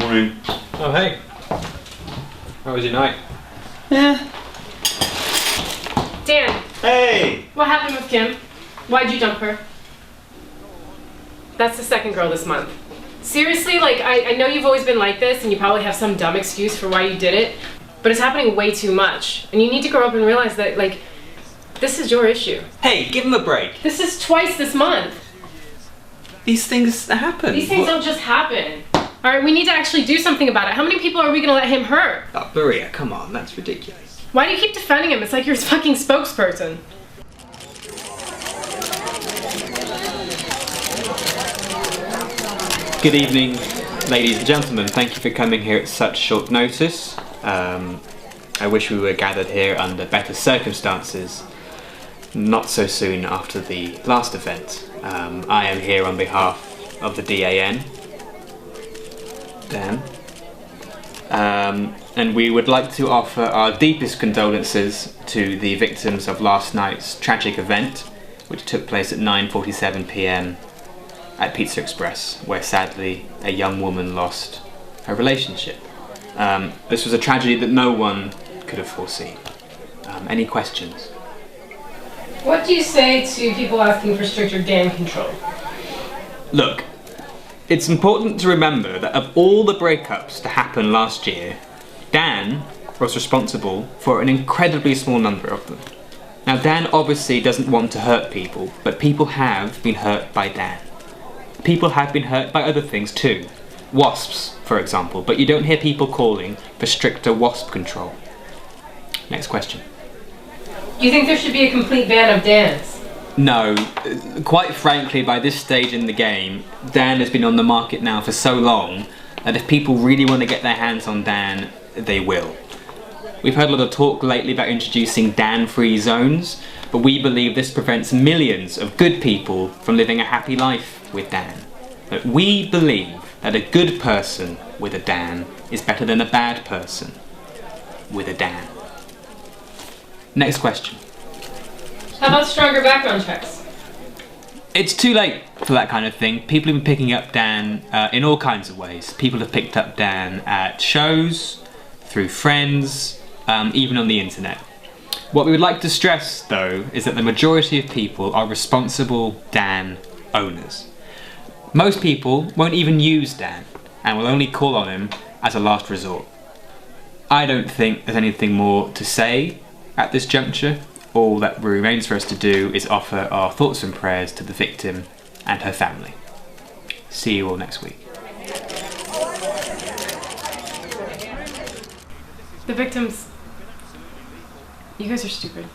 Morning. Oh, hey. How was your night? Yeah. Dan, Hey! what happened with Kim? Why'd you dump her? That's the second girl this month. Seriously, like, I know you've always been like this and you probably have some dumb excuse for why you did it, but it's happening way too much. And you need to grow up and realize that, like, this is your issue. Hey, give him a break. This is twice this month. These things happen. These things don't just happen. Alright, we need to actually do something about it. How many people are we gonna let him hurt? Oh, Maria, come on, that's ridiculous. Why do you keep defending him? It's like you're his fucking spokesperson. Good evening, ladies and gentlemen. Thank you for coming here at such short notice. I wish we were gathered here under better circumstances, not so soon after the last event. I am here on behalf of the DAN, Dan, and we would like to offer our deepest condolences to the victims of last night's tragic event, which took place at 9:47 p.m. at Pizza Express, where sadly a young woman lost her relationship. This was a tragedy that no one could have foreseen. Any questions? What do you say to people asking for stricter Dan control? Look, it's important to remember that of all the breakups to happen last year, Dan was responsible for an incredibly small number of them. Now, Dan obviously doesn't want to hurt people, but people have been hurt by Dan. People have been hurt by other things too. Wasps, for example, but you don't hear people calling for stricter wasp control. Next question. Do you think there should be a complete ban of Dans? No, quite frankly, by this stage in the game, Dan has been on the market now for so long that if people really want to get their hands on Dan, they will. We've heard a lot of talk lately about introducing Dan-free zones, but we believe this prevents millions of good people from living a happy life with Dan. But we believe that a good person with a Dan is better than a bad person with a Dan. Next question. How about stronger background checks? It's too late for that kind of thing. People have been picking up Dan in all kinds of ways. People have picked up Dan at shows, through friends, even on the internet. What we would like to stress, though, is that the majority of people are responsible Dan owners. Most people won't even use Dan and will only call on him as a last resort. I don't think there's anything more to say at this juncture. All that remains for us to do is offer our thoughts and prayers to the victim and her family. See you all next week. The victims... You guys are stupid.